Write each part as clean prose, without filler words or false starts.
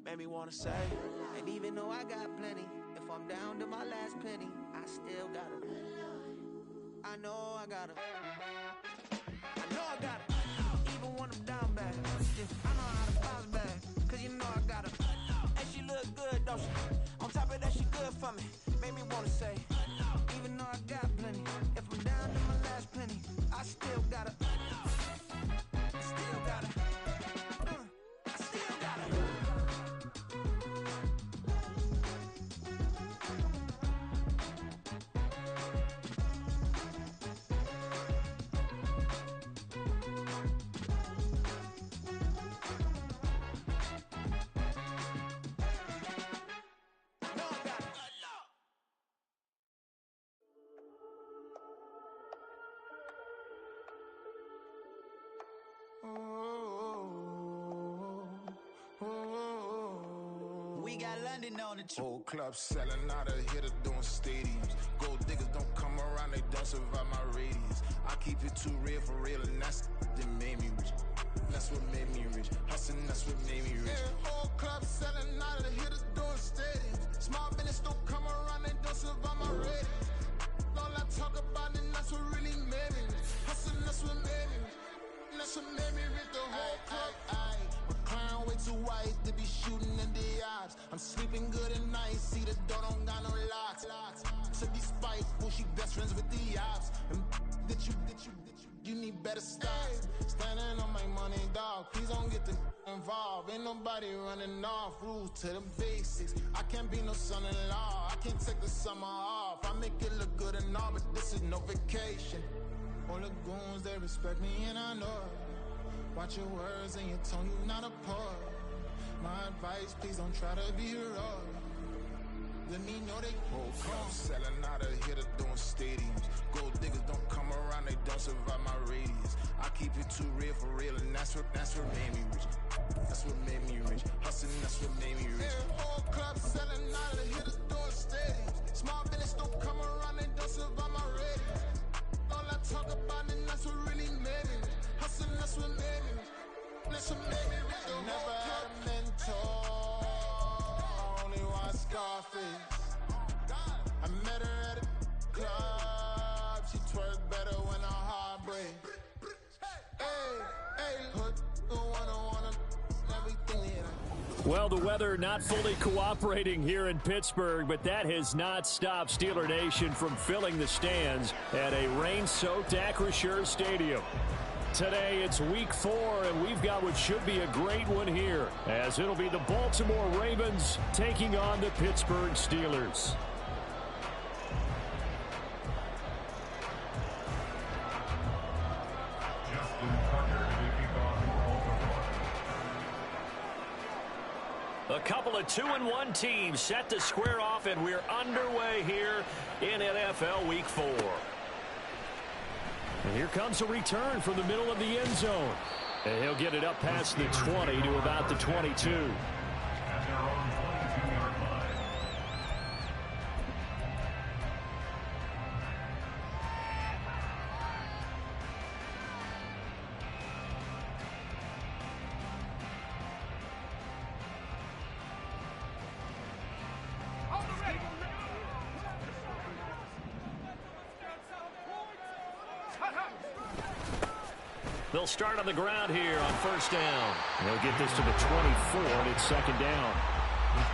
made me wanna say. And even though I got plenty, if I'm down to my last penny, I still gotta. I know I gotta. Even when I'm down bad, I know how to bounce back. Cause you know I gotta. And she look good, don't she? On top of that, she good for me. Made me wanna say, even though I got plenty, if I'm down to my last penny, I still gotta. I still gotta. I still gotta. We got London on the trip. Whole club selling out of hitter doing stadiums. Gold diggers don't come around, they don't survive my radius. I keep it too real for real, and that's that made me rich. That's what made me rich. Hustling, that's what made me rich. Yeah, whole club selling out of hitters doing stadiums. Small business don't come around, they don't survive my radius. All I talk about, and that's what really made me rich. Hustling, that's what made me rich. That's what made me rich. The whole club. Clown way too white to be shooting in the eyes. I'm sleeping good at night, see the door don't got no locks. To be spiteful, she best friends with the ops. And you need better stop. Standing on my money, dog. Please don't get the involved. Ain't nobody running off. Rules to the basics. I can't be no son-in-law. I can't take the summer off. I make it look good and all, but this is no vacation. All the goons, they respect me and I know it. Watch your words and your tone, you not a poet. My advice, please don't try to be heroic. Let me know they whole club selling out of hitter doing stadiums. Gold diggers don't come around, they don't survive my radius. I keep it too real for real, and that's what made me rich. That's what made me rich. Hustling, that's what made me rich. Yeah, whole club selling out of hitters doing stadiums. Small business don't come around, they don't survive my radius. All I talk about, and that's what really made me rich. Hustling, that's what made me rich. That's what made me rich. Never had a mentor, only one Scarface. I met her at a club, she twerk better when her heart breaks. Hey, put the wanna everything in her. Well, the weather not fully cooperating here in Pittsburgh, but that has not stopped Steeler Nation from filling the stands at a rain-soaked Acrisure Stadium. Today, it's week 4, and we've got what should be a great one here, as it'll be the Baltimore Ravens taking on the Pittsburgh Steelers. A couple of 2-1 teams set to square off, and we're underway here in NFL Week 4. And here comes a return from the middle of the end zone. And he'll get it up past the 20 to about the 22. They'll start on the ground here on first down. They'll get this to the 24, and it's second down.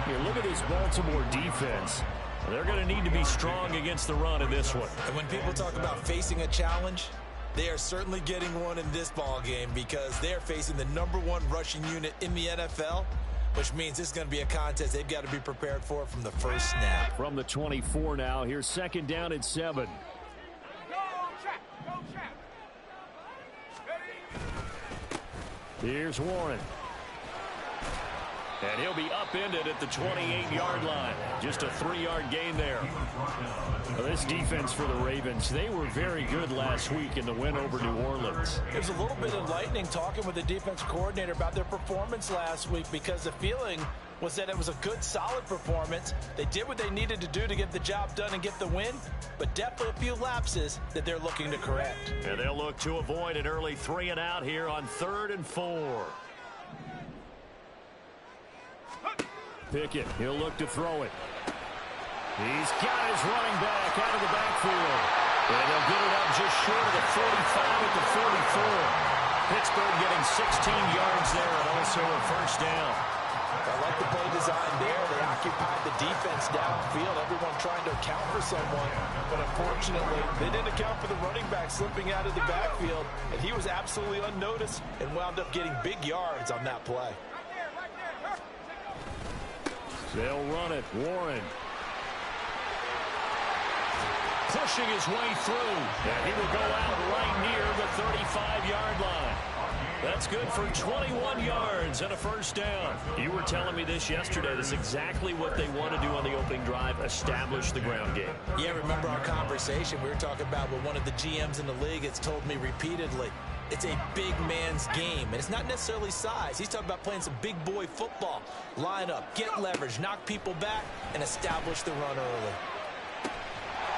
Here, look at this Baltimore defense. They're going to need to be strong against the run in this one. And when people talk about facing a challenge, they are certainly getting one in this ball game because they're facing the #1 rushing unit in the NFL, which means this is going to be a contest they've got to be prepared for from the first snap. From the 24 now, here's second down and 7. Here's Warren. And he'll be upended at the 28-yard line. Just a 3-yard gain there. Well, this defense for the Ravens, they were very good last week in the win over New Orleans. It was a little bit enlightening talking with the defense coordinator about their performance last week because the feeling was that it was a good, solid performance. They did what they needed to do to get the job done and get the win, but definitely a few lapses that they're looking to correct. And they'll look to avoid an early 3 and out here on 3rd and 4. Pickett. He'll look to throw it. He's got his running back out of the backfield. And they'll get it up just short of the 45 at the 44. Pittsburgh getting 16 yards there and also a first down. I like the play design there. They occupied the defense downfield. Everyone trying to account for someone. But unfortunately, they didn't account for the running back slipping out of the backfield. And he was absolutely unnoticed and wound up getting big yards on that play. They'll run it. Warren. Pushing his way through. And he will go out right near the 35-yard line. That's good for 21 yards and a first down. You were telling me this yesterday. This is exactly what they want to do on the opening drive, establish the ground game. Yeah, remember our conversation. We were talking about what one of the GMs in the league has told me repeatedly. It's a big man's game, and it's not necessarily size. He's talking about playing some big boy football. Line up, get leverage, knock people back, and establish the run early.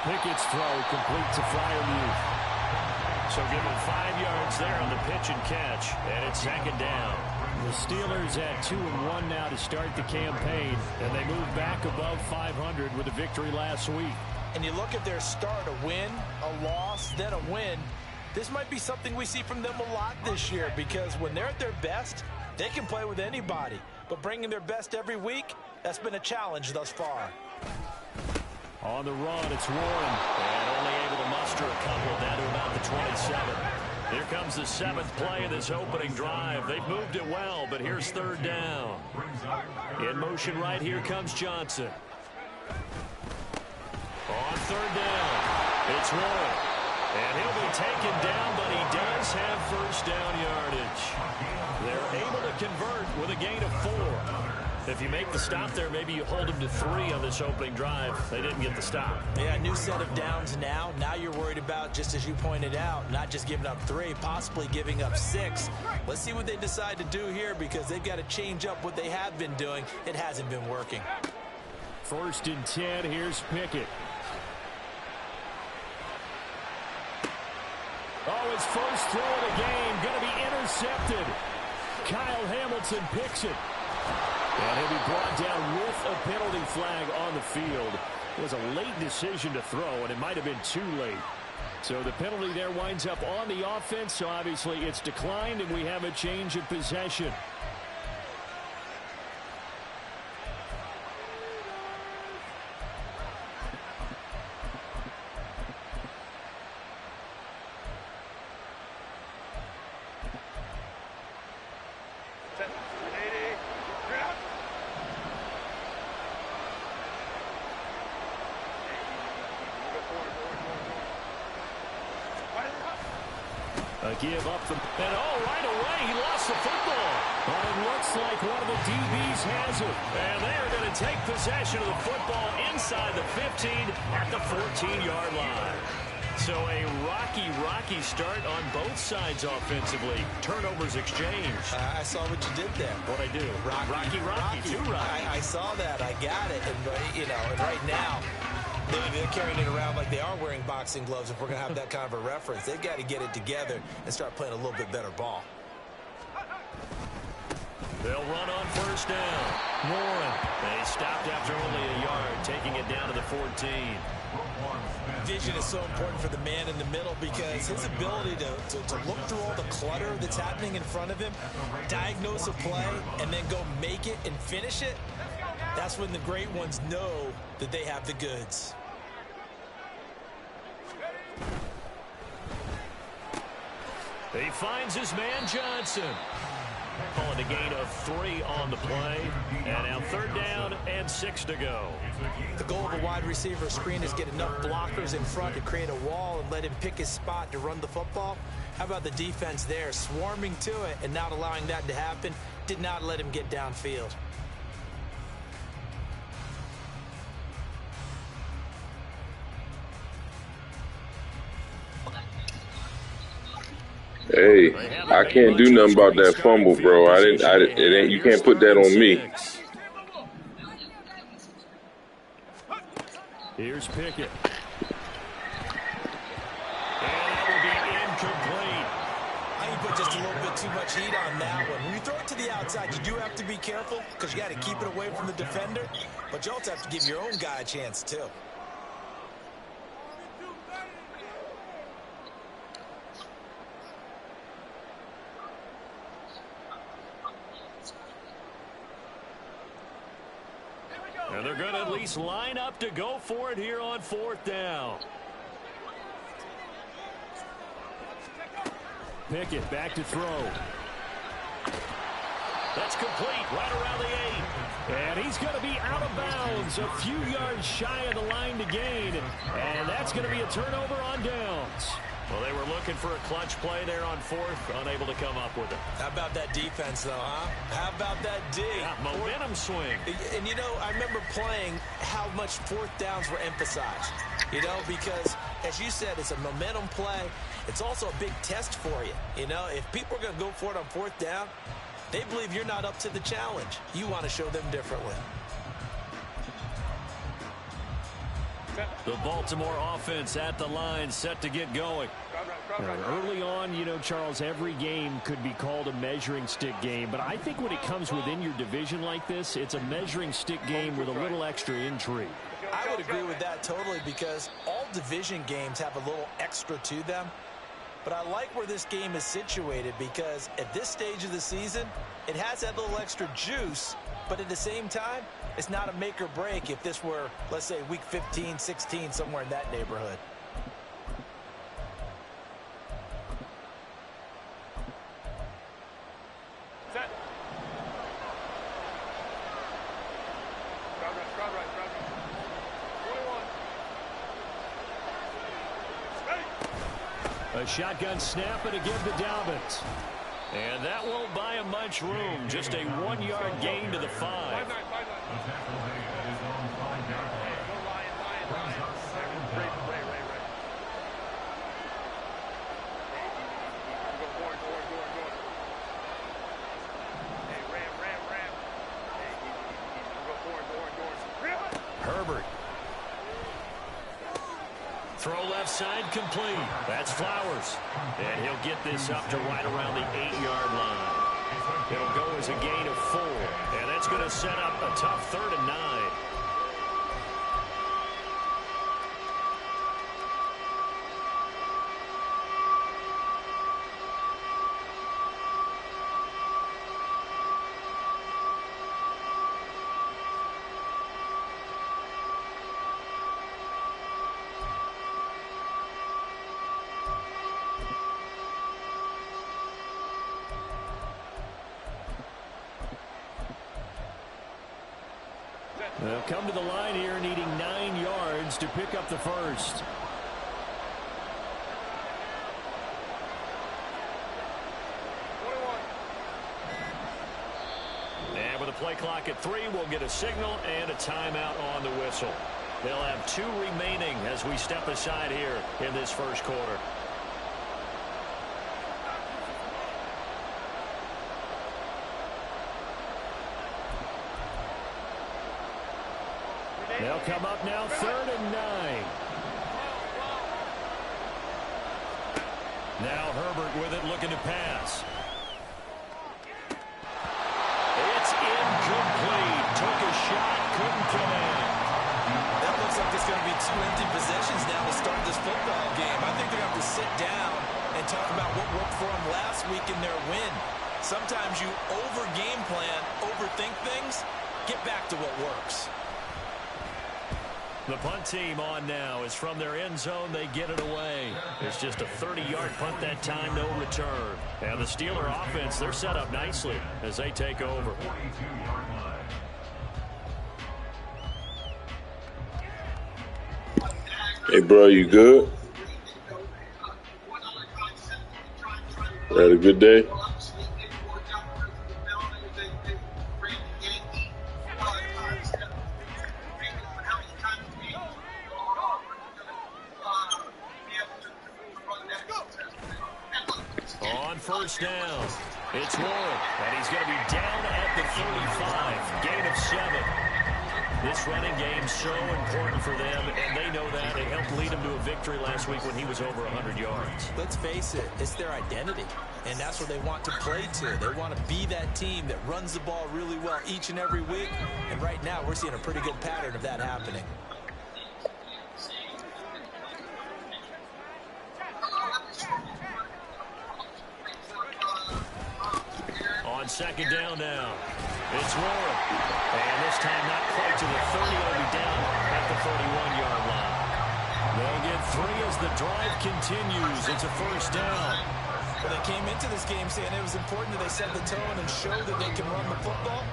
Pickett's throw complete to Freiermuth. So give him 5 yards there on the pitch and catch, and it's second down. The Steelers at 2-1 now to start the campaign, and they move back above 500 with a victory last week. And you look at their start, a win, a loss, then a win. This might be something we see from them a lot this year, because when they're at their best, they can play with anybody. But bringing their best every week, that's been a challenge thus far. On the run, it's Warren, and only able to muster a couple down to about the 27. Here comes the 7th play of this opening drive. They've moved it well, but here's third down. In motion right here comes Johnson. On third down, it's Warren. And he'll be taken down, but he does have first down yardage. They're able to convert with a gain of 4. If you make the stop there, maybe you hold them to 3 on this opening drive. They didn't get the stop. Yeah, new set of downs now. Now you're worried about, just as you pointed out, not just giving up 3, possibly giving up 6. Let's see what they decide to do here, because they've got to change up what they have been doing. It hasn't been working. First and 10, here's Pickett. Oh, his first throw of the game going to be intercepted. Kyle Hamilton picks it. And he'll be brought down with a penalty flag on the field. It was a late decision to throw, and it might have been too late. So the penalty there winds up on the offense, so obviously it's declined, and we have a change of possession. Give up the... And right away, he lost the football. But it looks like one of the DBs has it. And they are going to take possession of the football inside the 15 at the 14-yard line. So a rocky start on both sides offensively. Turnovers exchanged. I saw what you did there. What'd I do? Rocky. Too rocky. I saw that. I got it. And, and right now... They're carrying it around like they are wearing boxing gloves. If we're going to have that kind of a reference, they've got to get it together and start playing a little bit better ball. They'll run on first down. Warren. They stopped after only a yard, taking it down to the 14. Vision is so important for the man in the middle, because his ability to look through all the clutter that's happening in front of him, diagnose a play, and then go make it and finish it, that's when the great ones know that they have the goods. He finds his man Johnson. Calling a gain of 3 on the play. And now third down and 6 to go. The goal of a wide receiver screen is get enough blockers in front to create a wall and let him pick his spot to run the football. How about the defense there, swarming to it and not allowing that to happen? Did not let him get downfield. Hey, I can't do nothing about that fumble, bro. You can't put that on me. Here's Pickett. And that will be incomplete. I can put just a little bit too much heat on that one. When you throw it to the outside, you do have to be careful because you got to keep it away from the defender. But you also have to give your own guy a chance, too. And they're going to at least line up to go for it here on 4th down. Pickett back to throw. That's complete right around the 8. And he's going to be out of bounds, a few yards shy of the line to gain. And that's going to be a turnover on downs. Well, they were looking for a clutch play there on 4th, unable to come up with it. How about that defense, though, huh? How about that D? Yeah, momentum swing. And, you know, I remember playing how much 4th downs were emphasized. You know, because, as you said, it's a momentum play. It's also a big test for you. You know, if people are going to go for it on 4th down, they believe you're not up to the challenge. You want to show them differently. The Baltimore offense at the line, set to get going. Early on, you know, Charles, every game could be called a measuring stick game. But I think when it comes within your division like this, it's a measuring stick game with a little extra intrigue. I would agree with that totally because all division games have a little extra to them. But I like where this game is situated because at this stage of the season, it has that little extra juice. But at the same time, it's not a make or break if this were, let's say, week 15, 16, somewhere in that neighborhood. Set. Crowd right. 21. A shotgun snap and a give to Dobbins. And that won't buy him much room. Just a 1-yard gain to the 5. Herbert. Throw left side complete. That's Flowers. And he'll get this up to right around the 8-yard line. It'll go as a gain of 4. And that's going to set up a tough 3rd and 9. They'll come to the line here needing 9 yards to pick up the first. And with a play clock at 3, we'll get a signal and a timeout on the whistle. They'll have 2 remaining as we step aside here in this first quarter. They'll come up now, 3rd and 9. Now Herbert with it, looking to pass. It's incomplete. Took a shot, couldn't connect. That looks like it's going to be 2 empty possessions now to start this football game. I think they're going to have to sit down and talk about what worked for them last week in their win. Sometimes you over-game plan, overthink things, get back to what works. The punt team on now is from their end zone. They get it away. It's just a 30-yard punt that time, no return. And the Steeler offense, they're set up nicely as they take over. Hey, bro, you good? Had a good day? On first down, it's Warren, and he's going to be down at the 35, gain of 7. This running game so important for them, and they know that. It helped lead them to a victory last week when he was over 100 yards. Let's face it, it's their identity. and that's where they want to play to. They want to be that team that runs the ball really well each and every week, and right now we're seeing a pretty good pattern of that happening. On second down now, it's Warren. And this time not quite to the 30, will be down at the 31-yard line. They'll get 3 as the drive continues. It's a first down. Well, they came into this game saying it was important that they set the tone and show that they can run the football.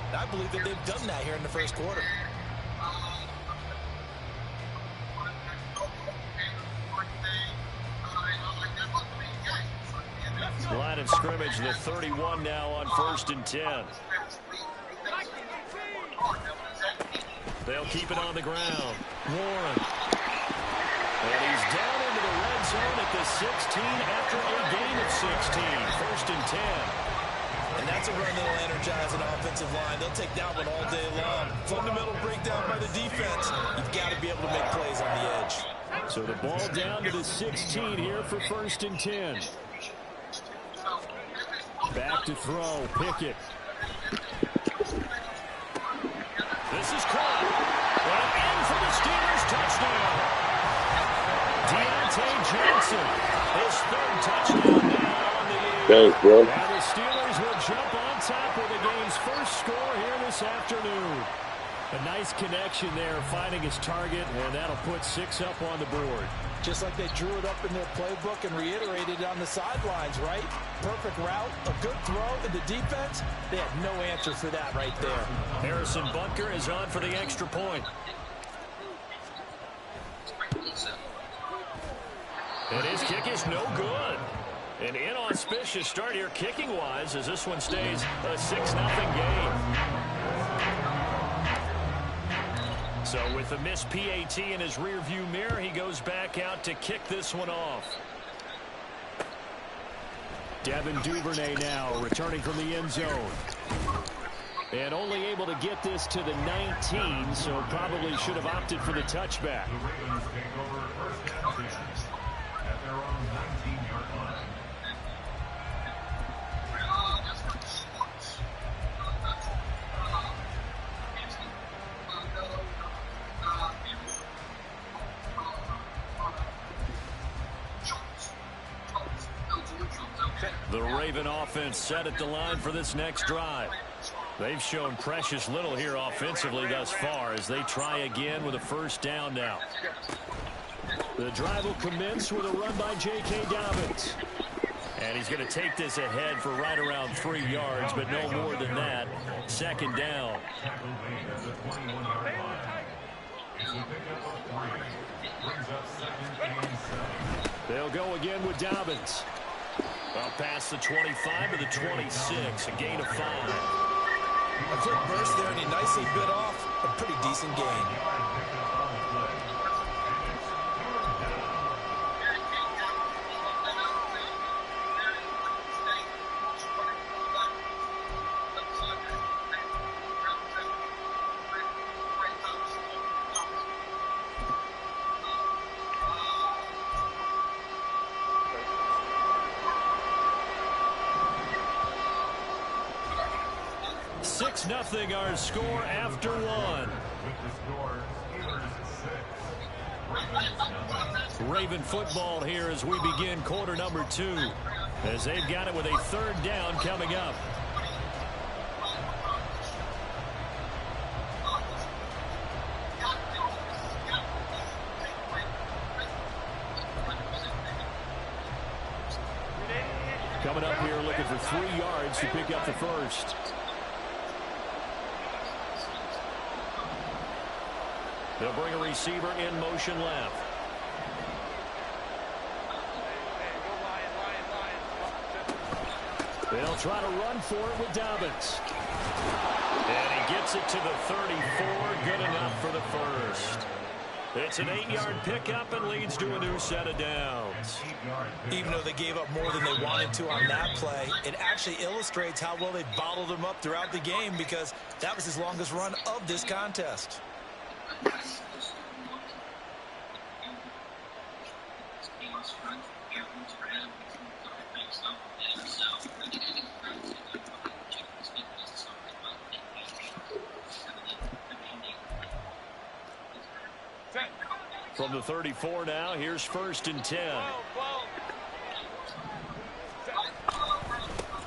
And I believe that they've done that here in the first quarter. Line of scrimmage, the 31 now on 1st and 10. They'll keep it on the ground. Warren. And he's down into the red zone at the 16 after a gain of 16. 1st and 10. And that's a run that'll energize an offensive line. They'll take that one all day long. Fundamental breakdown by the defense. You've got to be able to make plays on the edge. So the ball down to the 16 here for 1st and 10. Back to throw. Pickett. This is caught. And in for the Steelers touchdown. Deontay Johnson. His 3rd touchdown now on the year. Thanks, bro. And the Steelers will jump on top with the game's first score here this afternoon. A nice connection there, finding his target, and that'll put 6 up on the board. Just like they drew it up in their playbook and reiterated it on the sidelines, right? Perfect route, a good throw, and the defense, they had no answer for that right there. Harrison Bunker is on for the extra point. And his kick is no good. An inauspicious start here kicking-wise as this one stays a 6-0 game. So with the missed PAT in his rearview mirror, he goes back out to kick this one off. Devin Duvernay now returning from the end zone. And only able to get this to the 19, so probably should have opted for the touchback. The Raven offense set at the line for this next drive. They've shown precious little here offensively thus far as they try again with a first down now. The drive will commence with a run by J.K. Dobbins. And he's going to take this ahead for right around 3 yards, but no more than that. Second down. They'll go again with Dobbins. Up past the 25 to the 26, a gain of 5. A quick burst there, and he nicely bit off a pretty decent gain. Nothing our score after 1. Raven football here as we begin quarter number 2, as they've got it with a 3rd down coming up. Coming up here looking for 3 yards to pick up the first. They'll bring a receiver in motion left. They'll try to run for it with Dobbins. And he gets it to the 34. Good enough for the first. It's an 8-yard pickup and leads to a new set of downs. Even though they gave up more than they wanted to on that play, it actually illustrates how well they bottled them up throughout the game, because that was his longest run of this contest. From the 34 now, here's 1st and 10.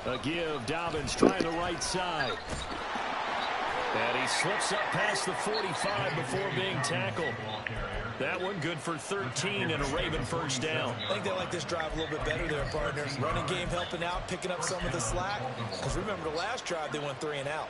A give, Dobbins trying the right side. And he slips up past the 45 before being tackled. That one good for 13 and a Raven first down. I think they like this drive a little bit better there, partners. Running game helping out, picking up some of the slack. Because remember the last drive, they went 3 and out.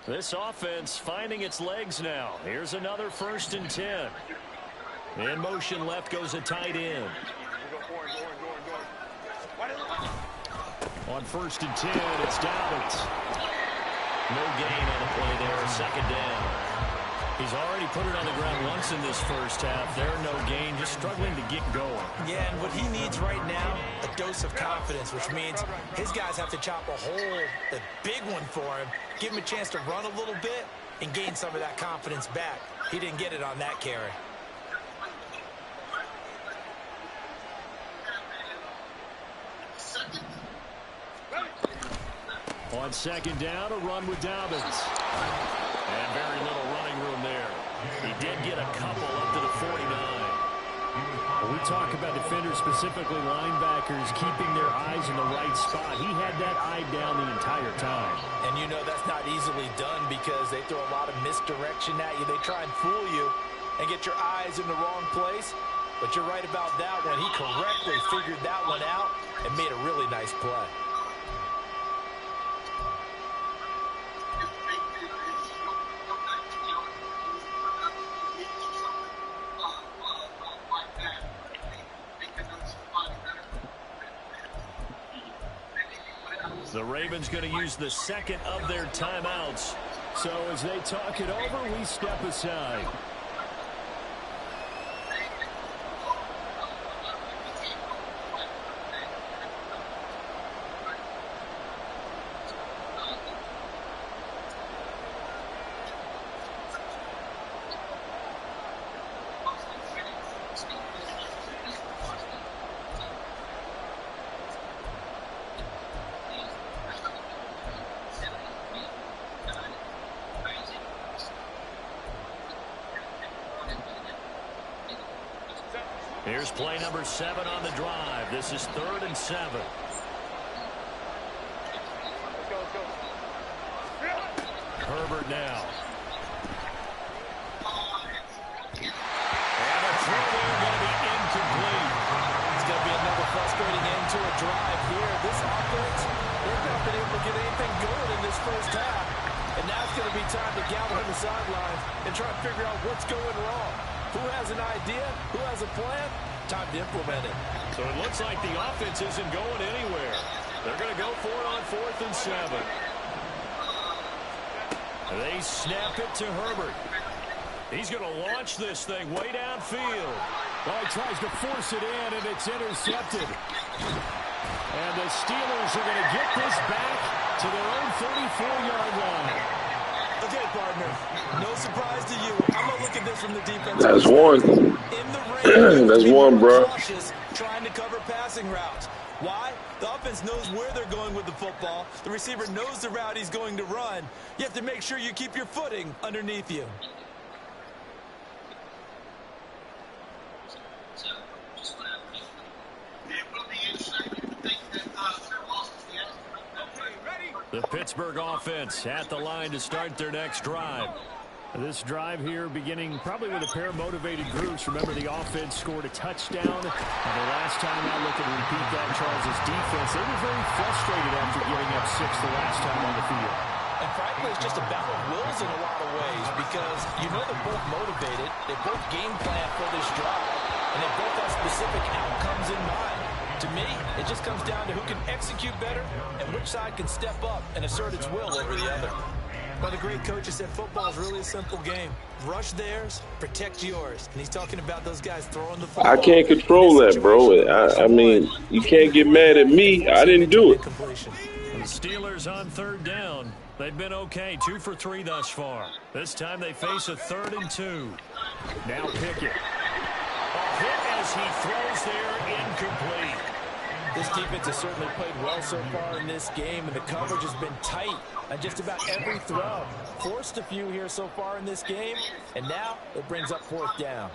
This offense finding its legs now. Here's another 1st and 10. In motion left goes a tight end. On 1st and 10, it's Dobbins. No gain on the play there. 2nd down. He's already put it on the ground once in this first half. There, no gain, just struggling to get going. Yeah, and what he needs right now, a dose of confidence, which means his guys have to chop a hole, a big one for him, give him a chance to run a little bit and gain some of that confidence back. He didn't get it on that carry. On 2nd down, a run with Dobbins. And very little running room there. He did get a couple up to the 49. When we talk about defenders, specifically linebackers, keeping their eyes in the right spot. He had that eye down the entire time. And you know that's not easily done because they throw a lot of misdirection at you. They try and fool you and get your eyes in the wrong place. But you're right about that one. He correctly figured that one out and made a really nice play. The Ravens going to use the 2nd of their timeouts. So as they talk it over, we step aside. Here's play number 7 on the drive. This is 3rd and 7. Herbert now. And a throw there going to be incomplete. It's going to be another frustrating end to a drive here. This offense, they've not been able to get anything going in this first half. And now it's going to be time to gather on the sidelines and try to figure out what's going wrong. Who has an idea? Who has a plan? Time to implement it. So it looks like the offense isn't going anywhere. They're going to go for it on 4th and 7. They snap it to Herbert. He's going to launch this thing way downfield. Well, he tries to force it in, and it's intercepted. And the Steelers are going to get this back to their own 34-yard line. Okay, partner, no surprise to you. I'm going to look at this from the defense. That's one. In the rain, that's one, bro. Cautious, trying to cover passing routes. Why? The offense knows where they're going with the football. The receiver knows the route he's going to run. You have to make sure you keep your footing underneath you. The Pittsburgh offense at the line to start their next drive. This drive here beginning probably with a pair of motivated groups. Remember, the offense scored a touchdown. And the last time I looked at repeat that, Charles' defense, they were very frustrated after giving up 6 the last time on the field. And frankly, it's just a battle of wills in a lot of ways because you know they're both motivated. They both game plan for this drive. And they both have specific outcomes in mind. To me, it just comes down to who can execute better and which side can step up and assert its will over the other. One of the great coaches said football is really a simple game. Rush theirs, protect yours. And he's talking about those guys throwing the football. I can't control that, bro. I mean, you can't get mad at me. I didn't do it. The Steelers on third down. They've been okay, 2 for 3 thus far. This time they face a 3rd and 2. Now Pickett. A hit as he throws there, incomplete. This defense has certainly played well so far in this game, and the coverage has been tight on just about every throw. Forced a few here so far in this game, and now it brings up 4th down.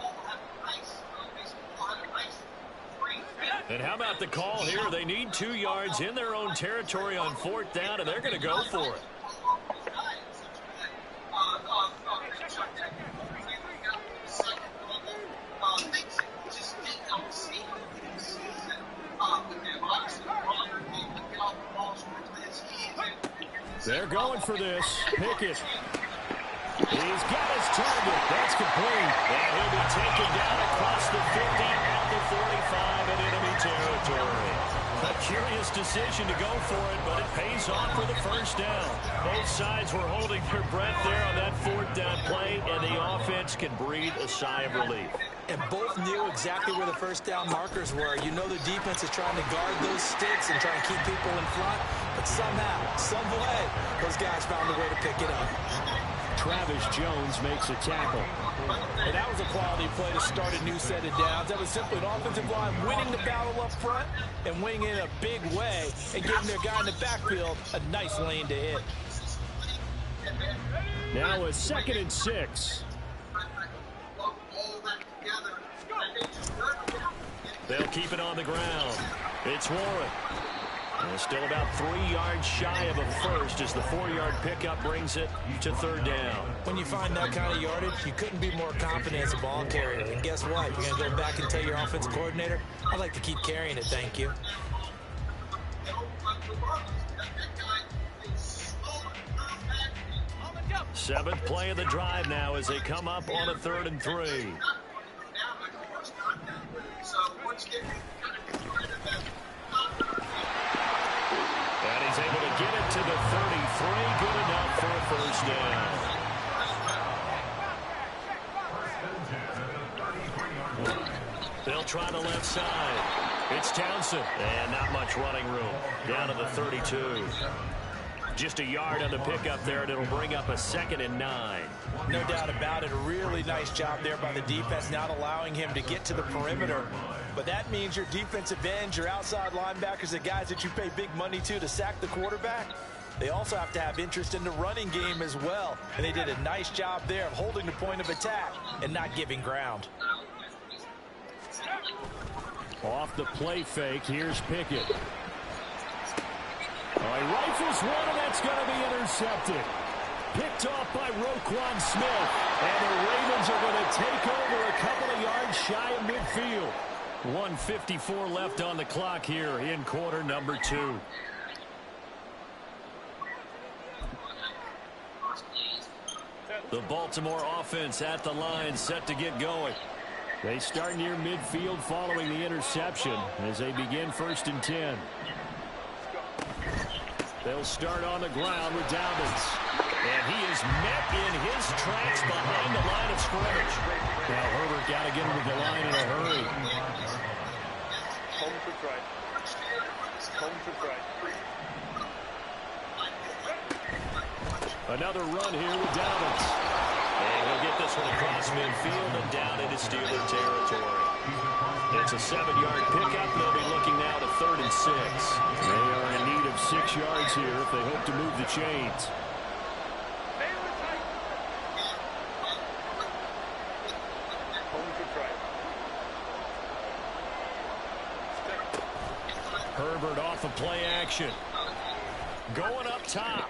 And how about the call here? They need 2 yards in their own territory on 4th down, and they're going to go for it. They're going for this. Pickett. He's got his target. That's complete. And he'll be taken down across the 50 at the 45 in enemy territory. A curious decision to go for it, but it pays off for the 1st down. Both sides were holding their breath there on that 4th down play, and the offense can breathe a sigh of relief. And both knew exactly where the 1st down markers were. You know the defense is trying to guard those sticks and try to keep people in front, but somehow, some way, those guys found a way to pick it up. Travis Jones makes a tackle. And that was a quality play to start a new set of downs. That was simply an offensive line winning the battle up front and winning in a big way and giving their guy in the backfield a nice lane to hit. Now a 2nd and 6. They'll keep it on the ground. It's Warren. And still about 3 yards shy of a first as the 4-yard pickup brings it to 3rd down. When you find that kind of yardage, you couldn't be more confident as a ball carrier. And guess what? You're going to go back and tell your offense coordinator, I'd like to keep carrying it, thank you. Seventh play of the drive now as they come up on a 3rd and 3. And he's able to get it to the 33. Good enough for a 1st down. They'll try the left side. It's Townsend. And not much running room. Down to the 32. Just a yard on the pickup there, and it'll bring up a 2nd and 9. No doubt about it. A really nice job there by the defense, not allowing him to get to the perimeter. But that means your defensive ends, your outside linebackers, the guys that you pay big money to sack the quarterback, they also have to have interest in the running game as well. And they did a nice job there of holding the point of attack and not giving ground. Off the play fake, here's Pickett. He rifles one, and that's going to be intercepted. Picked off by Roquan Smith. And the Ravens are going to take over a couple of yards shy of midfield. 1:54 left on the clock here in quarter number 2. The Baltimore offense at the line, set to get going. They start near midfield following the interception as they begin 1st and 10. They'll start on the ground with Dobbins. And he is met in his tracks behind the line of scrimmage. Now Herbert got to get him to the line in a hurry. Home to try. Home to try. Another run here with Dobbins. And he'll get this one across midfield and down into Steeler territory. It's a 7-yard pickup. They'll be looking now to 3rd and 6. They are in need of 6 yards here if they hope to move the chains. Herbert off of play action. Going up top.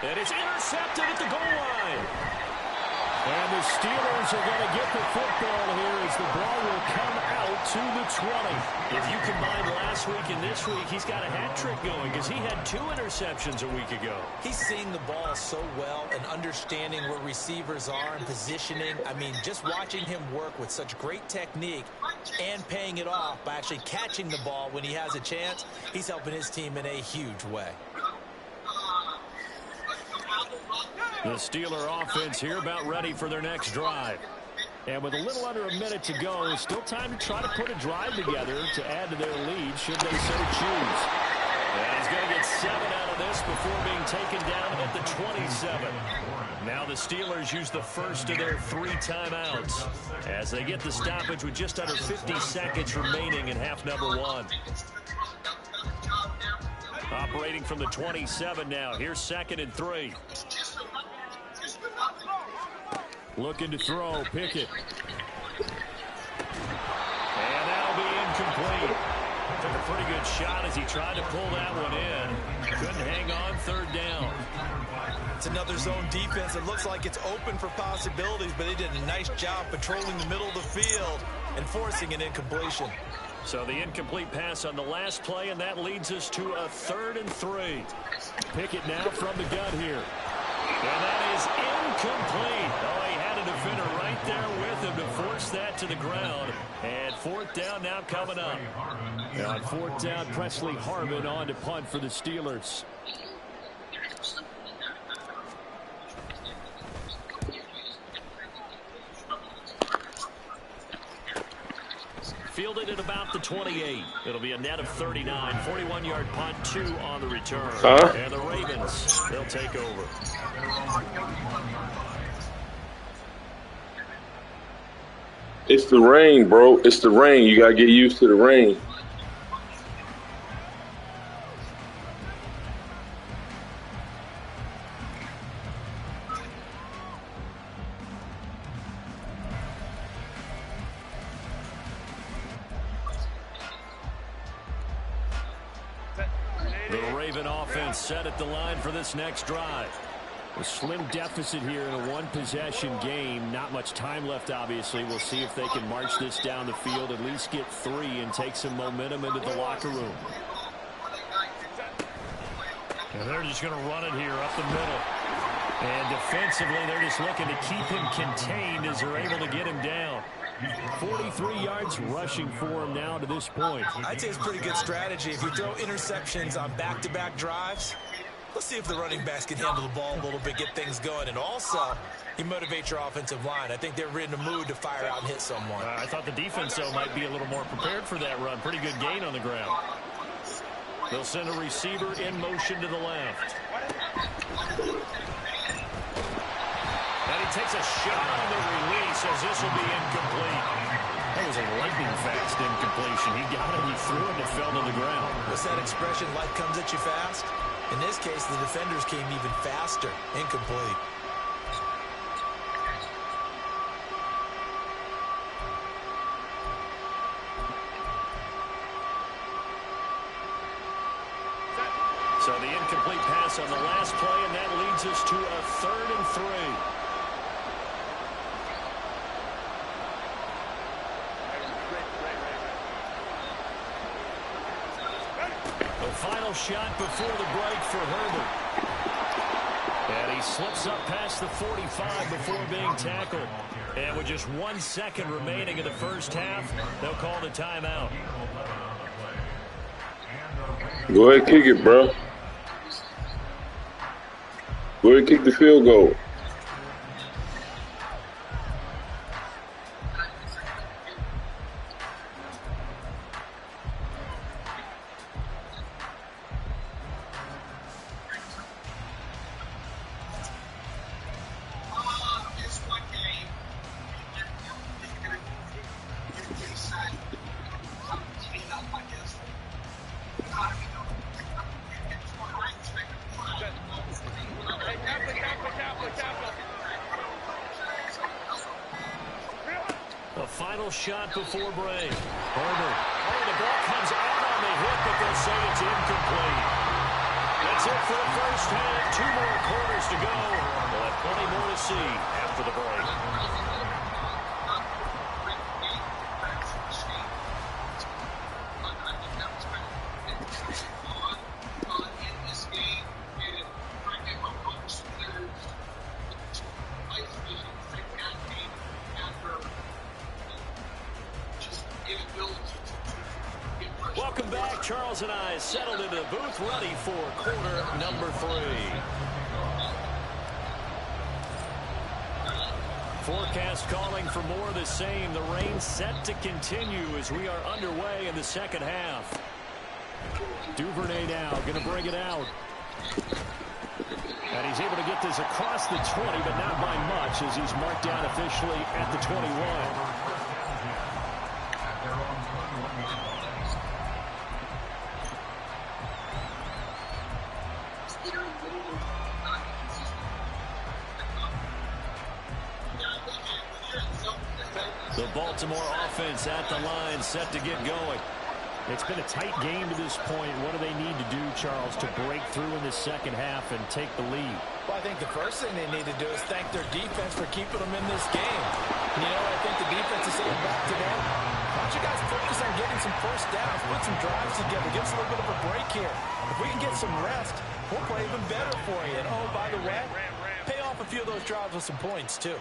And it's intercepted at the goal line. And the Steelers are going to get the football here as the ball will come out to the 20. If you combine last week and this week, he's got a hat trick going because he had 2 interceptions a week ago. He's seeing the ball so well and understanding where receivers are and positioning. I mean, just watching him work with such great technique and paying it off by actually catching the ball when he has a chance, he's helping his team in a huge way. The Steeler offense here about ready for their next drive. And with a little under a minute to go, still time to try to put a drive together to add to their lead should they so choose. And he's going to get 7 out of this before being taken down at the 27. Now the Steelers use the first of their 3 timeouts as they get the stoppage with just under 50 seconds remaining in half number 1. Operating from the 27 now. Here's 2nd and 3. Looking to throw, Pickett. And that'll be incomplete. Took a pretty good shot as he tried to pull that one in. Couldn't hang on 3rd down. It's another zone defense. It looks like it's open for possibilities, but they did a nice job patrolling the middle of the field and forcing an incompletion. So the incomplete pass on the last play, and that leads us to a 3rd and 3. Pickett now from the gun here. And that is incomplete. Oh, he had a defender right there with him to force that to the ground. And 4th down now coming up. And on 4th down, Presley Harvin on to punt for the Steelers. Fielded at about the 28. It'll be a net of 39. 41-yard punt, 2 on the return. And the Ravens, they'll take over. It's the rain, bro. It's the rain. You got to get used to the rain. Set at the line for this next drive. A slim deficit here in a one-possession game. Not much time left, obviously. We'll see if they can march this down the field, at least get 3 and take some momentum into the locker room. And they're just going to run it here up the middle. And defensively, they're just looking to keep him contained as they're able to get him down. 43 yards rushing for him now to this point. I'd say it's pretty good strategy. If you throw interceptions on back-to-back drives, let's see if the running backs can handle the ball a little bit, get things going. And also, you motivate your offensive line. I think they're in the mood to fire out and hit someone. I thought the defense, though, might be a little more prepared for that run. Pretty good gain on the ground. They'll send a receiver in motion to the left. And he takes a shot on the release as this will be incomplete. That was a lightning-fast incompletion. He got it, he threw it, and it fell to the ground. What's that expression, life comes at you fast? In this case, the defenders came even faster. Incomplete. So the incomplete pass on the last play, and that leads us to a 3rd and 3. Final shot before the break for Herbert. And he slips up past the 45 before being tackled. And with just 1 second remaining in the first half, they'll call the timeout. Go ahead, kick it, bro. Go ahead, kick the field goal. Shot before break. Herbert. Oh, the ball comes out on the hit, but they'll say it's incomplete. That's it for the first half. 2 more quarters to go. We'll have plenty more to see after the break. Welcome back. Charles and I settled into the booth, ready for quarter number 3. Forecast calling for more of the same. The rain set to continue as we are underway in the second half. Duvernay now going to bring it out. And he's able to get this across the 20, but not by much as he's marked down officially at the 21. The Baltimore offense at the line, set to get going. It's been a tight game to this point. What do they need to do, Charles, to break through in the second half and take the lead? Well, I think the first thing they need to do is thank their defense for keeping them in this game. You know, I think the defense is saying back to them, why don't you guys focus on getting some first downs, put some drives together, give us a little bit of a break here. If we can get some rest, we'll play even better for you. And, oh, by the way, pay off a few of those drives with some points, too.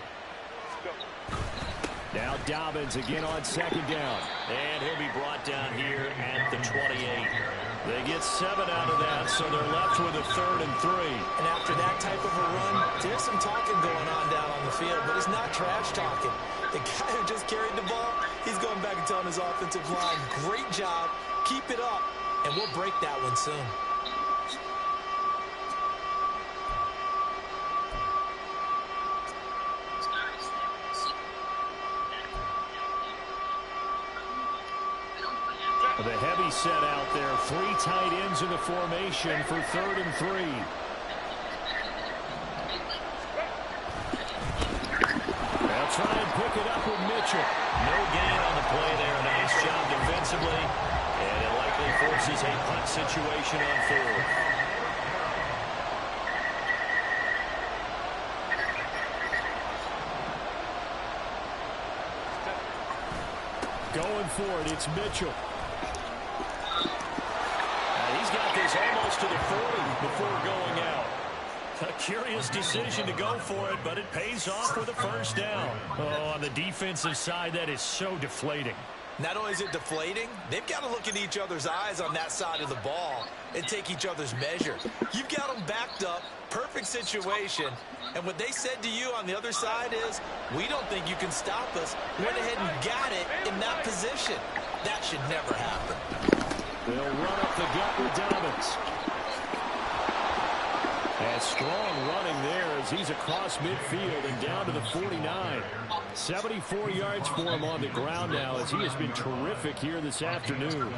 Now Dobbins again on second down. And he'll be brought down here at the 28. They get 7 out of that, so they're left with a 3rd and 3. And after that type of a run, there's some talking going on down on the field, but it's not trash talking. The guy who just carried the ball, he's going back and telling his offensive line, great job, keep it up, and we'll break that one soon. The heavy set out there. 3 tight ends in the formation for 3rd and 3. They'll try and pick it up with Mitchell. No gain on the play there. Nice job defensively. And it likely forces a punt situation on 4th. Going for it, it's Mitchell. He's got this almost to the 40 before going out. A curious decision to go for it, but it pays off with a first down. Oh, on the defensive side, that is so deflating. Not only is it deflating, they've got to look in each other's eyes on that side of the ball and take each other's measure. You've got them backed up, perfect situation, and what they said to you on the other side is, we don't think you can stop us. Went ahead and got it in that position. That should never happen. They'll run up the gut with Dobbins. And strong running there as he's across midfield and down to the 49. 74 yards for him on the ground now as he has been terrific here this afternoon.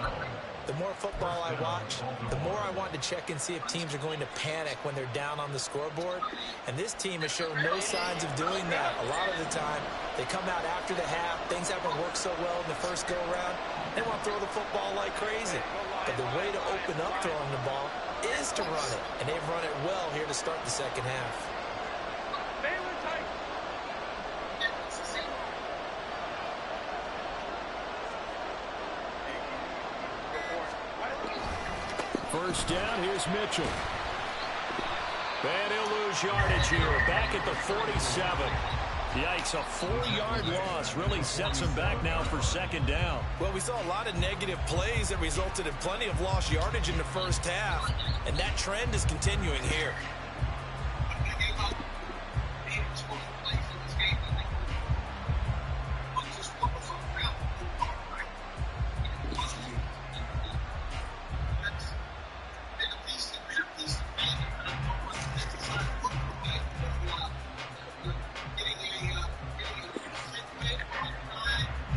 The more football I watch, the more I want to check and see if teams are going to panic when they're down on the scoreboard. And this team has shown no signs of doing that. A lot of the time, they come out after the half. Things haven't worked so well in the first go-around. They want to throw the football like crazy. But the way to open up throwing the ball is to run it. And they've run it well here to start the second half. First down, here's Mitchell. And he'll lose yardage here, back at the 47. Yikes, a 4-yard loss really sets him back now for second down. Well, we saw a lot of negative plays that resulted in plenty of lost yardage in the first half, and that trend is continuing here.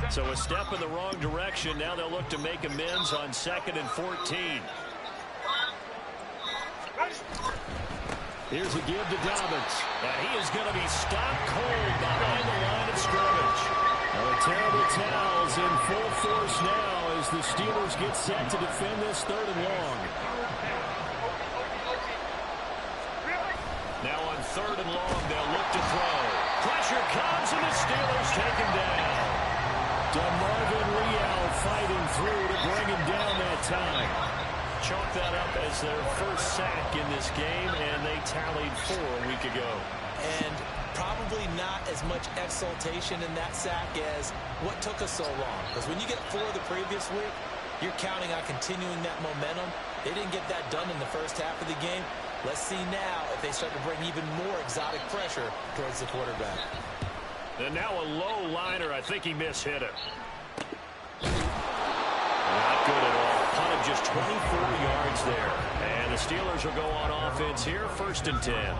So a step in the wrong direction. Now they'll look to make amends on 2nd and 14. Here's a give to Dobbins. And he is going to be stopped cold behind the line of scrimmage. The terrible towels in full force now as the Steelers get set to defend this 3rd and long. Now on 3rd and long, they'll look to throw. Pressure comes and the Steelers take him down. DeMarvin Leal fighting through to bring him down that time. Chalk that up as their first sack in this game, and they tallied 4 a week ago. And probably not as much exultation in that sack as what took us so long. Because when you get 4 the previous week, you're counting on continuing that momentum. They didn't get that done in the first half of the game. Let's see now if they start to bring even more exotic pressure towards the quarterback. And now a low liner. I think he mishit it. Not good at all. Punted just 24 yards there. And the Steelers will go on offense here, 1st and 10.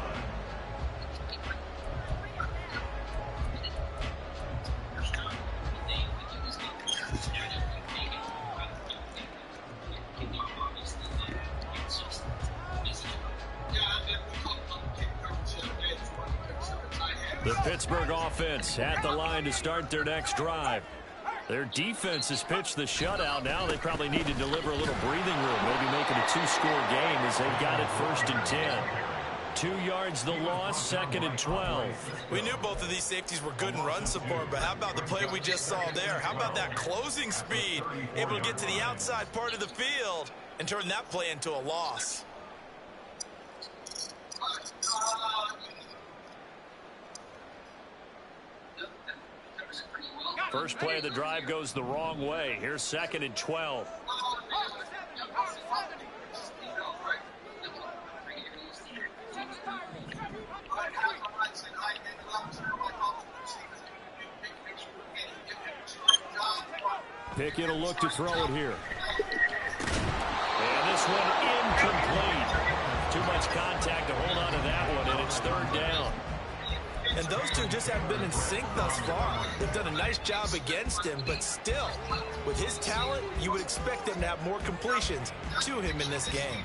The Pittsburgh offense at the line to start their next drive. Their defense has pitched the shutout. Now they probably need to deliver a little breathing room, maybe make it a 2-score game as they've got it 1st and 10. 2 yards the loss, 2nd and 12. We knew both of these safeties were good in run support, but how about the play we just saw there? How about that closing speed? Able to get to the outside part of the field and turn that play into a loss. First play of the drive goes the wrong way. Here's 2nd and 12. Pickett will look to throw it here. And this one incomplete. Too much contact to hold on to that one, and it's 3rd down. And those two just haven't been in sync thus far. They've done a nice job against him, but still, with his talent, you would expect them to have more completions to him in this game.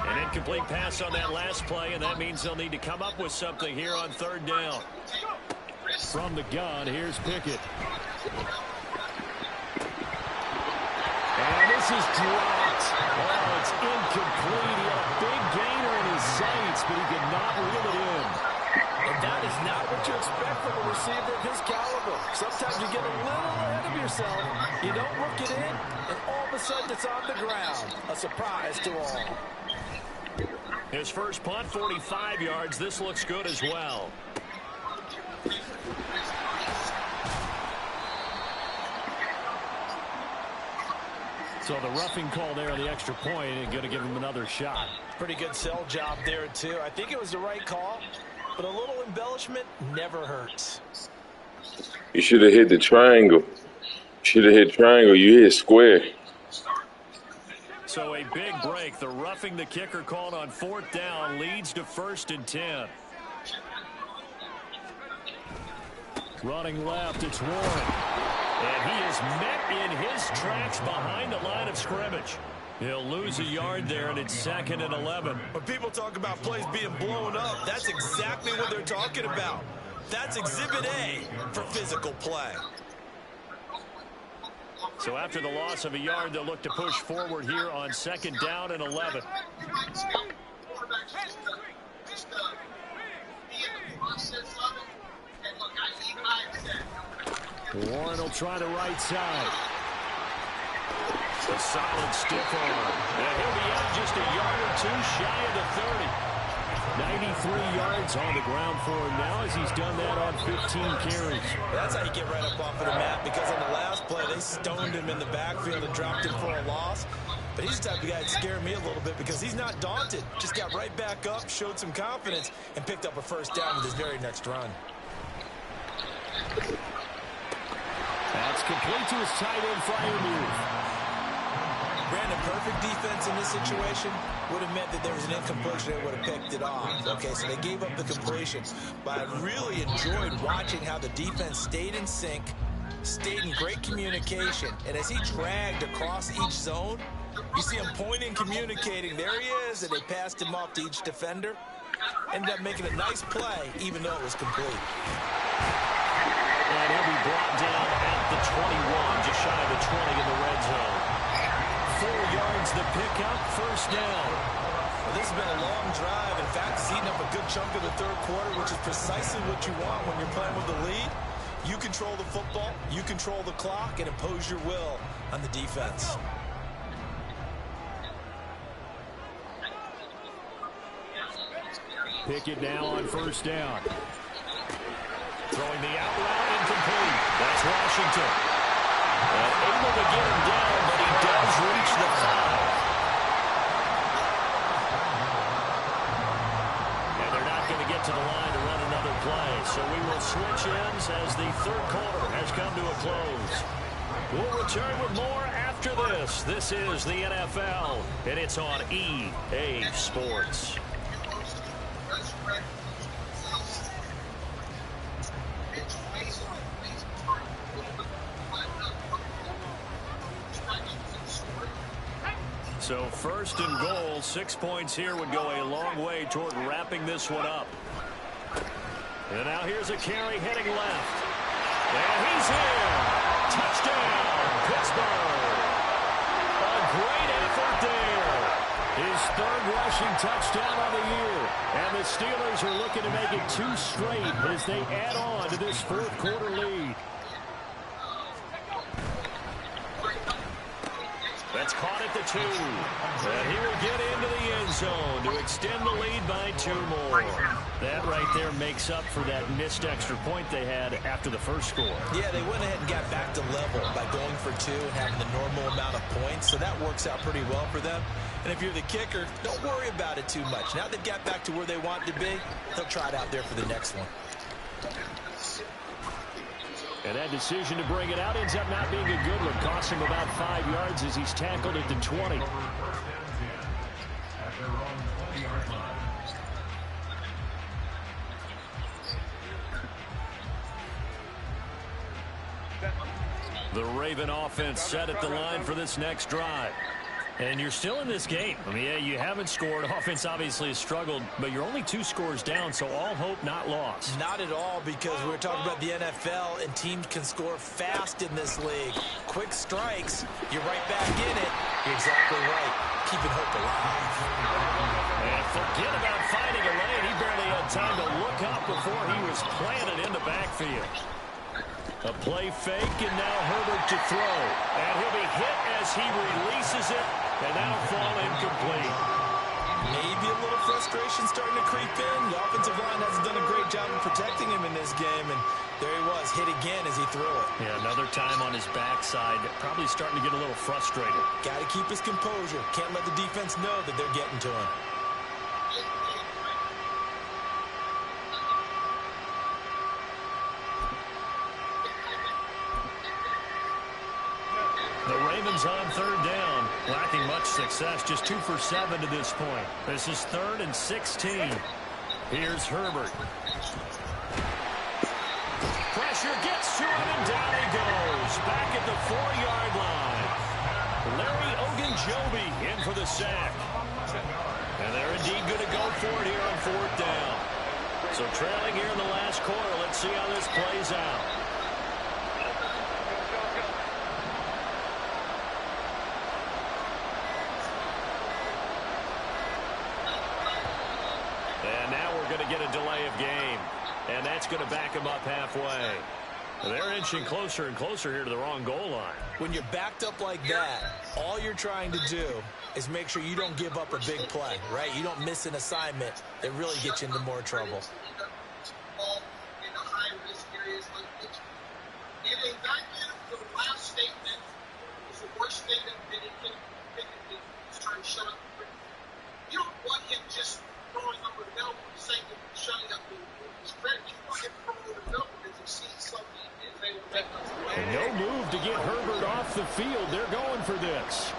An incomplete pass on that last play, and that means they'll need to come up with something here on 3rd down. From the gun, here's Pickett. And this is dropped. Oh, it's incomplete. He had a big gainer in his sights, but he could not reel it in. And that is not what you expect from a receiver of his caliber. Sometimes you get a little ahead of yourself. You don't look it in, and all of a sudden it's on the ground. A surprise to all. His first punt, 45 yards. This looks good as well. So the roughing call there on the extra point and going to give him another shot. Pretty good sell job there, too. I think it was the right call, but a little embellishment never hurts. You should have hit the triangle. Should have hit triangle. You hit square. So a big break. The roughing the kicker called on 4th down leads to 1st and 10. Running left, it's Warren. And he is met in his tracks behind the line of scrimmage. He'll lose a yard there, and it's 2nd and 11. When people talk about plays being blown up, that's exactly what they're talking about. That's Exhibit A for physical play. So after the loss of a yard, they'll look to push forward here on 2nd down and 11. Warren will try the right side. A solid stiff arm. And he'll be out just a yard or two shy of the 30. 93 yards on the ground for him now as he's done that on 15 carries. That's how you get right up off of the mat, because on the last play, they stoned him in the backfield and dropped him for a loss. But he's the type of guy that scared me a little bit because he's not daunted. Just got right back up, showed some confidence, and picked up a 1st down with his very next run. That's complete to his tight end flyer move. Brandon, perfect defense in this situation would have meant that there was an incompletion. They would have picked it off. Okay, so they gave up the completion. But I really enjoyed watching how the defense stayed in sync, stayed in great communication. And as he dragged across each zone, you see him pointing, communicating. There he is, and they passed him off to each defender. Ended up making a nice play, even though it was complete. And he'll be brought down at the 21, just shy of the 20 in the red zone. 4 yards the pickup, 1st down. Well, this has been a long drive. In fact, it's eating up a good chunk of the 3rd quarter, which is precisely what you want when you're playing with the lead. You control the football, you control the clock, and impose your will on the defense. Pickett now on 1st down. Throwing the out route, incomplete. That's Washington. And able to get him down, but he does reach the 5. get to the line to run another play. So we will switch ends as the third quarter has come to a close. We'll return with more after this. This is the NFL, and it's on EA Sports. So first and goal, 6 points here would go a long way toward wrapping this one up. And now here's a carry heading left. And he's in. Touchdown, Pittsburgh. A great effort there. His third rushing touchdown of the year. And the Steelers are looking to make it 2 straight as they add on to this fourth quarter lead. That's caught at the 2. And he will get into the end zone to extend the lead by 2 more. That right there makes up for that missed extra point they had after the first score. Yeah, they went ahead and got back to level by going for 2 and having the normal amount of points. So that works out pretty well for them. And if you're the kicker, don't worry about it too much. Now they've got back to where they want to be, they'll try it out there for the next one. And that decision to bring it out ends up not being a good one. Costs him about 5 yards as he's tackled at the 20. The Raven offense set at the line for this next drive. And you're still in this game. I mean, yeah, you haven't scored. Offense obviously has struggled, but you're only 2 scores down, so all hope not lost. Not at all, because we're talking about the NFL, and teams can score fast in this league. Quick strikes, you're right back in it. You're exactly right. Keeping hope alive. And forget about finding a lane. He barely had time to look up before he was planted in the backfield. A play fake, and now Herbert to throw. And he'll be hit as he releases it, and that'll fall incomplete. Maybe a little frustration starting to creep in. The offensive line hasn't done a great job of protecting him in this game, and there he was, hit again as he threw it. Yeah, another time on his backside, probably starting to get a little frustrated. Got to keep his composure. Can't let the defense know that they're getting to him. The Ravens on third down, lacking much success, just 2 for 7 to this point. This is 3rd and 16. Here's Herbert. Pressure gets to him, and down he goes. Back at the 4-yard line. Larry Ogunjobi in for the sack. And they're indeed going to go for it here on 4th down. So trailing here in the last quarter, let's see how this plays out. And now we're going to get a delay of game. And that's going to back him up halfway. They're inching closer and closer here to the wrong goal line. When you're backed up like that, all you're trying to do is make sure you don't give up a big play, right? You don't miss an assignment that really gets you into more trouble. You don't want him just throwing up a belt and saying shutting up his friend. You want him throwing the belt because he sees something and no move to get Herbert off the field. They're going for this.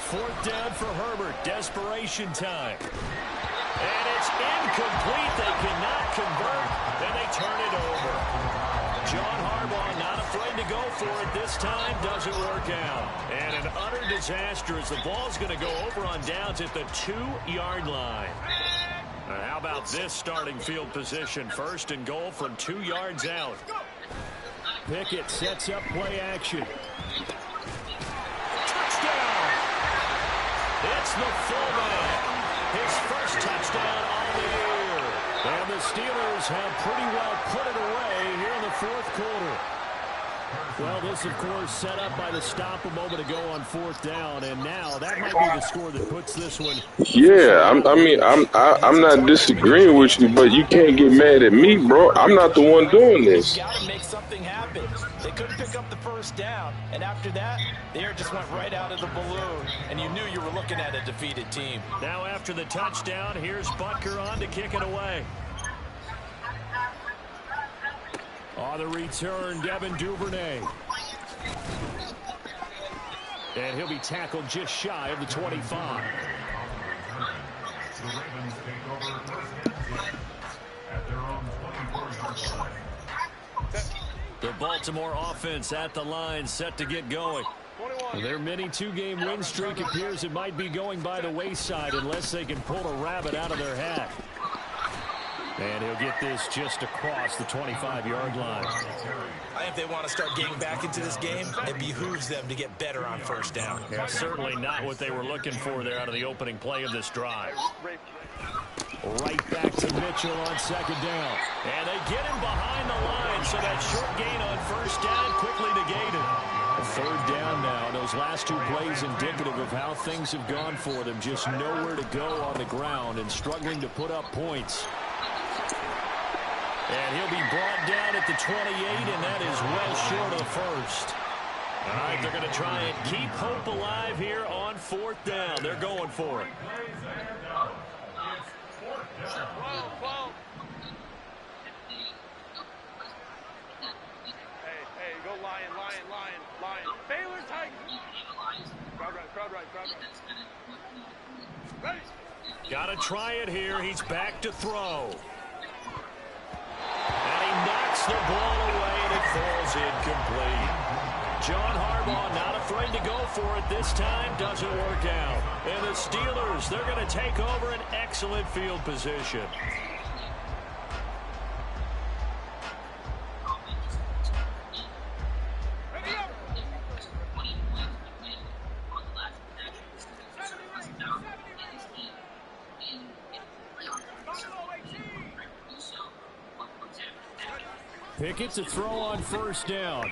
Fourth down for Herbert. Desperation time. And it's incomplete. They cannot convert. Then they turn it over. John Harbaugh not afraid to go for it this time. Doesn't work out. And an utter disaster as the ball's going to go over on downs at the 2-yard line. How about this starting field position? 1st and goal from 2 yards out. Pickett sets up play action. Touchdown! It's the fullback. His first touchdown all the year. And the Steelers have pretty well put it away here in the 4th quarter. Well, this, of course, set up by the stop a moment ago on 4th down, and now that might be the score that puts this one. Yeah, I'm not disagreeing with you, but you can't get mad at me, bro. I'm not the one doing this. You got to make something happen. They couldn't pick up the first down, and after that, the air just went right out of the balloon, and you knew you were looking at a defeated team. Now after the touchdown, here's Butker on to kick it away. On the return, Devin Duvernay. And he'll be tackled just shy of the 25. The Baltimore offense at the line, set to get going. Their mini 2-game win streak appears it might be going by the wayside unless they can pull a rabbit out of their hat. And he'll get this just across the 25-yard line. I think if they want to start getting back into this game, it behooves them to get better on first down. Yeah, certainly not what they were looking for there out of the opening play of this drive. Right back to Mitchell on 2nd down. And they get him behind the line, so that short gain on first down quickly negated. A 3rd down now. Those last 2 plays indicative of how things have gone for them. Just nowhere to go on the ground and struggling to put up points. And he'll be brought down at the 28, and that is well short of the first. All right, they're going to try and keep hope alive here on 4th down. They're going for it. Hey, go Lion. Baylor Tigers. Crowd right. Ready. Got to try it here. He's back to throw. And he knocks the ball away, and it falls incomplete. John Harbaugh not afraid to go for it this time. Doesn't work out. And the Steelers, they're going to take over an excellent field position. Pickett to throw on first down. And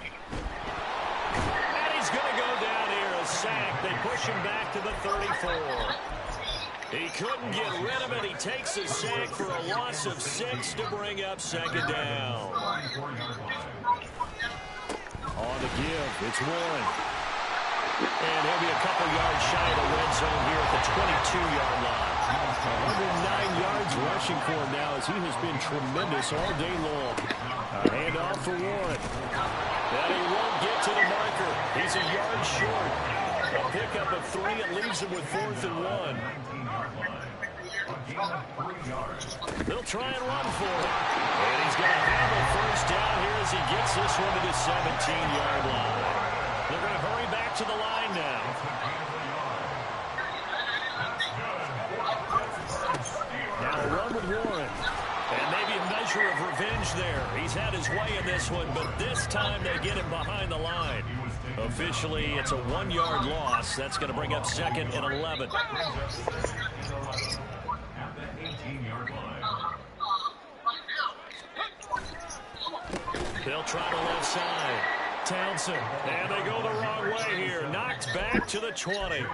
he's going to go down here, a sack. They push him back to the 34. He couldn't get rid of it. He takes a sack for a loss of 6 to bring up 2nd down. On the give, it's Warren. And he'll be a couple yards shy of the red zone here at the 22-yard line. 109 yards rushing for him now as he has been tremendous all day long. A handoff for Warren. And he won't get to the marker. He's a yard short. A pickup of 3. It leaves him with 4th and 1. They'll try and run for it. And he's going to have a first down here as he gets this one to the 17-yard line. They're going to hurry back to the line now. Now a run with Warren. And maybe a measure of revenge there. He's had his way in this one, but this time they get him behind the line. Officially, it's a 1-yard loss. That's going to bring up 2nd and 11. They'll try to left side. Townsend, and they go the wrong way here. Knocked back to the 20.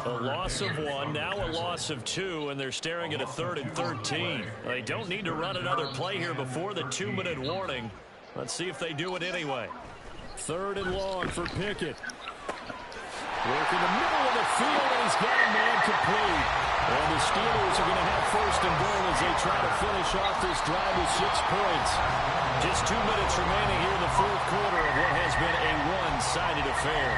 A loss of 1, now a loss of 2, and they're staring at a 3rd and 13. They don't need to run another play here before the 2-minute warning. Let's see if they do it anyway. 3rd and long for Pickett. Work in the middle of the field, and he's got a man complete. And the Steelers are going to have 1st and goal as they try to finish off this drive with 6 points. Just 2 minutes remaining here in the 4th quarter of what has been a one-sided affair.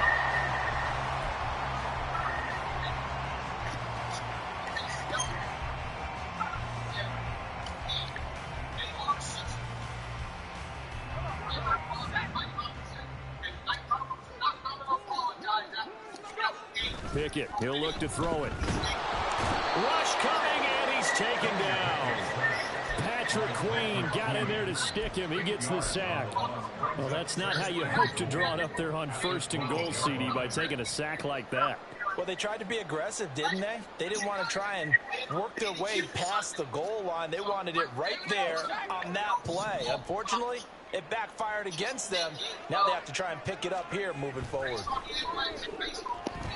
Pickett, he'll look to throw it. Rush coming, and he's taken down. Patrick Queen got in there to stick him. He gets the sack. Well, that's not how you hope to draw it up there on 1st and goal, CD, by taking a sack like that. Well, they tried to be aggressive, didn't they? They didn't want to try and work their way past the goal line. They wanted it right there on that play. Unfortunately, It backfired against them. Now they have to try and pick it up here moving forward.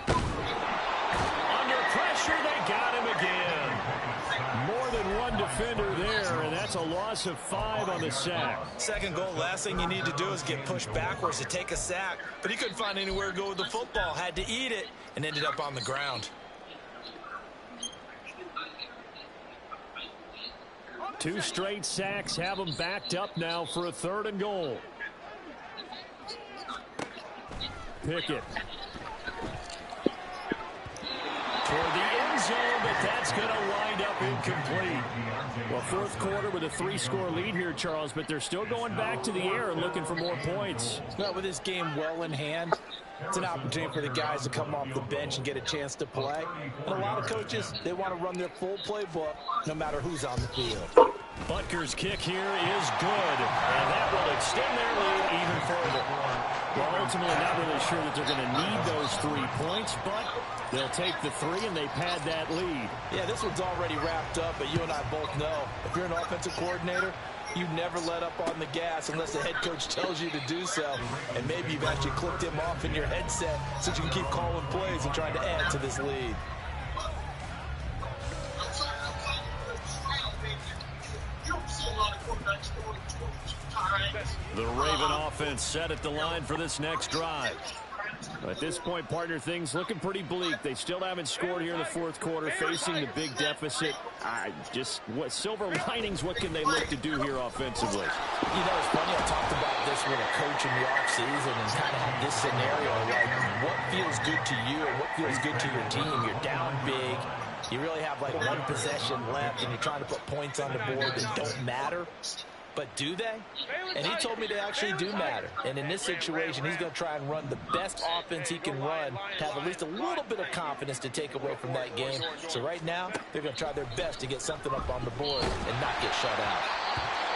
Under pressure, they got him again. More than one defender there, and that's a loss of 5 on the sack. Second goal, last thing you need to do is get pushed backwards to take a sack. But he couldn't find anywhere to go with the football. Had to eat it and ended up on the ground. 2 straight sacks have them backed up now for a 3rd and goal. Pickett. Toward the end zone, but that's going to wind up incomplete. Well, 4th quarter with a 3-score lead here, Charles, but they're still going back to the air and looking for more points. Well, with this game well in hand, it's an opportunity for the guys to come off the bench and get a chance to play. And a lot of coaches, they want to run their full playbook no matter who's on the field. Butker's kick here is good, and that will extend their lead even further. Well, ultimately not really sure that they're going to need those 3 points, but they'll take the 3 and they pad that lead. Yeah, this one's already wrapped up, but you and I both know if you're an offensive coordinator, you never let up on the gas unless the head coach tells you to do so. And maybe you've actually clicked him off in your headset so you can keep calling plays and trying to add to this lead. The Raven offense set at the line for this next drive. At this point, partner, things looking pretty bleak. They still haven't scored here in the 4th quarter, facing the big deficit. What silver linings, what can they look to do here offensively? You know, it's funny, I talked about this with a coach in the offseason and kind of had this scenario, like what feels good to you and what feels good to your team. You're down big. You really have like 1 possession left, and you're trying to put points on the board that don't matter. But do they? And he told me they actually do matter. And in this situation, he's going to try and run the best offense he can run to have at least a little bit of confidence to take away from that game. So right now, they're going to try their best to get something up on the board and not get shut out.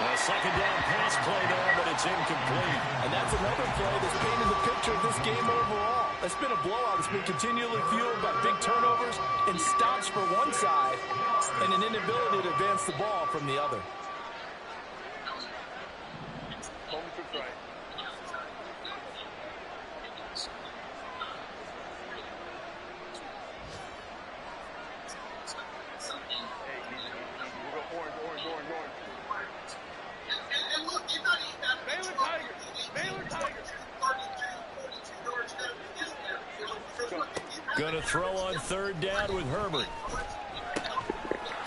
A 2nd down pass play there, but it's incomplete. And that's another play that's painted the picture of this game overall. It's been a blowout. It's been continually fueled by big turnovers and stops for one side and an inability to advance the ball from the other. Going to throw on 3rd down with Herbert.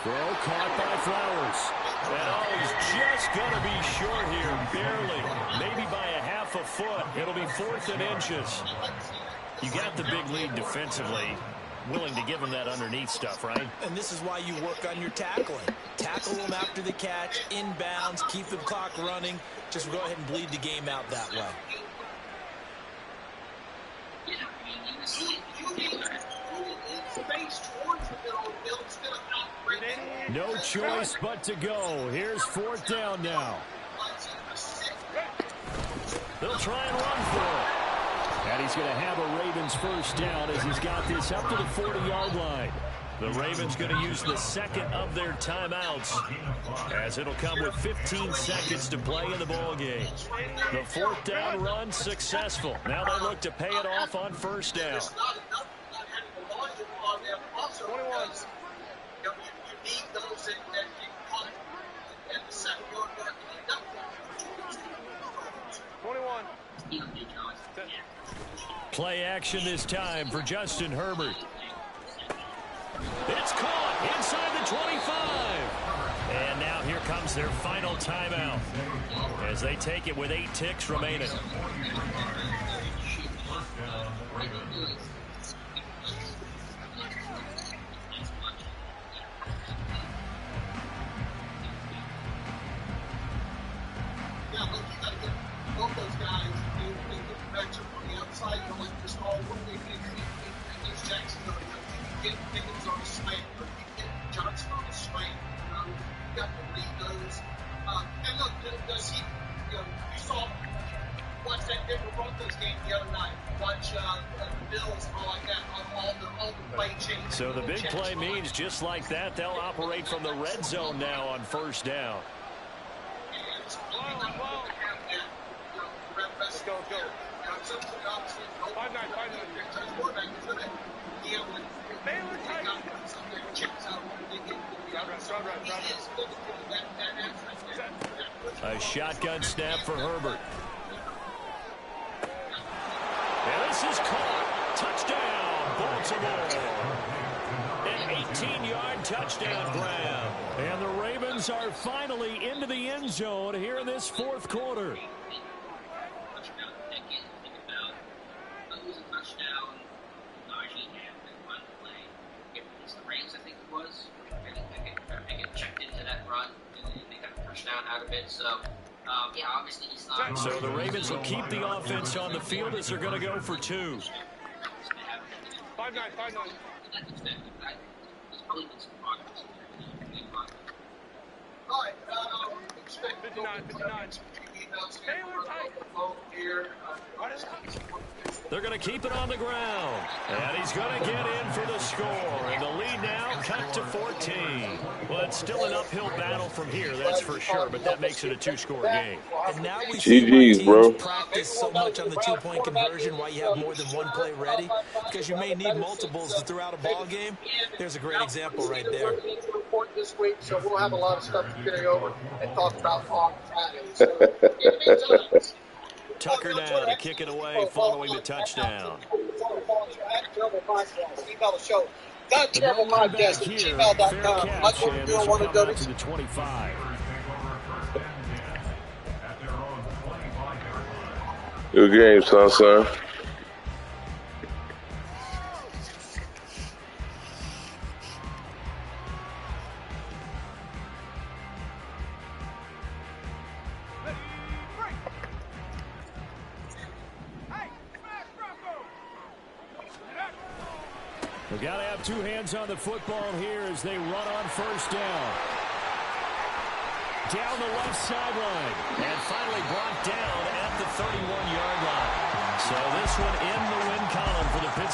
Throw caught by Flowers. And he's just going to be short here, barely. Maybe by a half a foot. It'll be 4th and inches. You got the big lead defensively. Willing to give him that underneath stuff, right? And this is why you work on your tackling. Tackle them after the catch, inbounds, keep the clock running. Just go ahead and bleed the game out that way. No choice but to go. Here's 4th down now. They'll try and run for it. And he's going to have a Ravens 1st down as he's got this up to the 40-yard line. The Ravens going to use the 2nd of their timeouts as it'll come with 15 seconds to play in the ball game. The 4th down run successful. Now they look to pay it off on 1st down. 21. Play action this time for Justin Herbert. It's caught inside the 25. And now here comes their final timeout as they take it with 8 ticks remaining. So the big play means just like that, they'll operate from the red zone now on 1st down. go, let's go. 5-9, 5-9. Baylor tight. A shotgun snap for Herbert. And this is caught. Touchdown, Baltimore. An 18-yard touchdown grab. And the Ravens are finally into the end zone here in this fourth quarter. Out of it, so yeah, obviously he's not. So the Ravens will keep the offense on the field as they're going to go for 2. 5-9, 5-9. All right, 59, 59. Baylor tight. They're going to keep it on the ground. And he's going to get in for the score. And the lead now cut to 14. Well, it's still an uphill battle from here, that's for sure. But that makes it a 2-score game. And now we see why GG's, teams bro. practice so much on the 2-point conversion, why you have more than one play ready, because you may need multiples throughout a ball game. There's a great example right there. This week, so we'll have a lot of stuff to carry over and talk about on Friday. So, in the meantime, Tucker now to kick it away following the touchdown. Email the show. That terrible podcast at gmail.com. Like what we're doing, want to donate to the 25. Good game, son. We've got to have 2 hands on the football here as they run on first down. Down the left sideline. And finally brought down at the 31-yard line. So this one in the win column for the Pittsburgh.